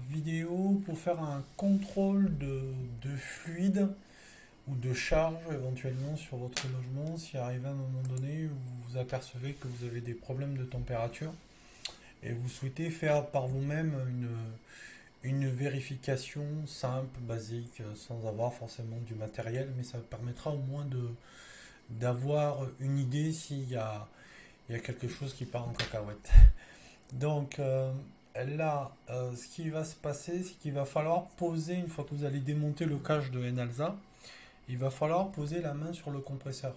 vidéo pour faire un contrôle de fluide ou de charge éventuellement sur votre logement si arrive à un moment donné où vous apercevez que vous avez des problèmes de température et vous souhaitez faire par vous-même une vérification simple, basique, sans avoir forcément du matériel, mais ça permettra au moins d'avoir une idée il y a quelque chose qui part en cacahuète. Donc là, ce qui va se passer, c'est qu'il va falloir poser, une fois que vous allez démonter le cache de Enalsa, il va falloir poser la main sur le compresseur.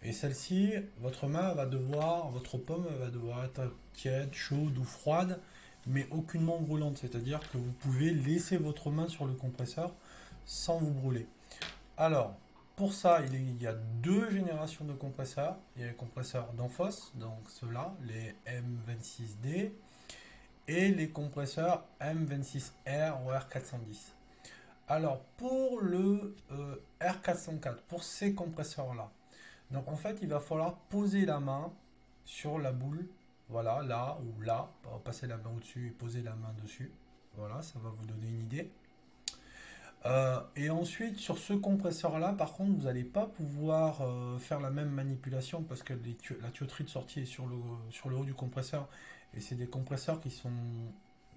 Et celle-ci, votre pomme va devoir être tiède, chaude ou froide, mais aucunement brûlante. C'est-à-dire que vous pouvez laisser votre main sur le compresseur sans vous brûler. Alors, pour ça, il y a deux générations de compresseurs. Il y a les compresseurs Danfoss, donc ceux-là, les M26D, et les compresseurs M26R ou R410. Alors, pour le R404, pour ces compresseurs-là, donc en fait, il va falloir poser la main sur la boule, voilà, là ou là, passer la main au-dessus et poser la main dessus. Voilà, ça va vous donner une idée. Et ensuite, sur ce compresseur-là, par contre, vous n'allez pas pouvoir faire la même manipulation parce que la tuyauterie de sortie est sur le haut du compresseur et c'est des compresseurs qui sont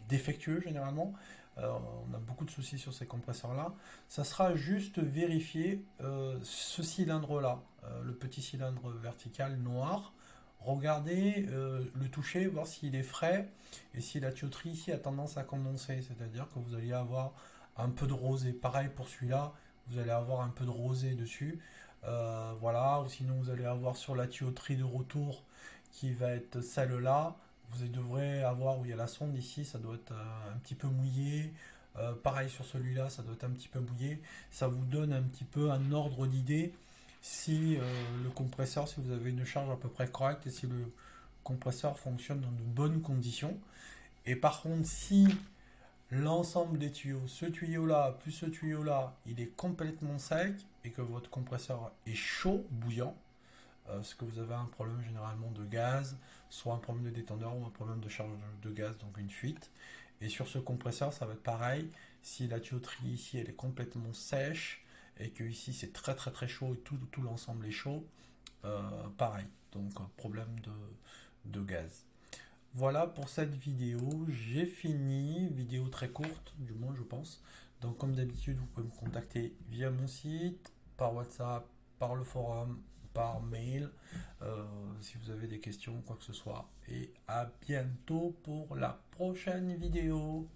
défectueux généralement. On a beaucoup de soucis sur ces compresseurs-là. Ça sera juste vérifier ce cylindre-là, le petit cylindre vertical noir. Regardez le toucher, voir s'il est frais et si la tuyauterie ici a tendance à condenser. C'est-à-dire que vous allez avoir un peu de rosé. Pareil pour celui-là, vous allez avoir un peu de rosé dessus. Voilà, ou sinon vous allez avoir sur la tuyauterie de retour qui va être celle-là. Vous devrez avoir où il y a la sonde ici, ça doit être un petit peu mouillé. Pareil sur celui-là, ça doit être un petit peu mouillé. Ça vous donne un petit peu un ordre d'idée si le compresseur, si vous avez une charge à peu près correcte et si le compresseur fonctionne dans de bonnes conditions. Et par contre, si l'ensemble des tuyaux, ce tuyau-là plus ce tuyau-là, il est complètement sec et que votre compresseur est chaud, bouillant, parce que vous avez un problème généralement de gaz, soit un problème de détendeur ou un problème de charge de gaz, donc une fuite. Et sur ce compresseur, ça va être pareil. Si la tuyauterie ici elle est complètement sèche et que ici c'est très très très chaud et tout l'ensemble est chaud, pareil. Donc problème de gaz. Voilà pour cette vidéo, j'ai fini, vidéo très courte, du moins je pense. Donc comme d'habitude, vous pouvez me contacter via mon site, par WhatsApp, par le forum, par mail, si vous avez des questions, quoi que ce soit. Et à bientôt pour la prochaine vidéo.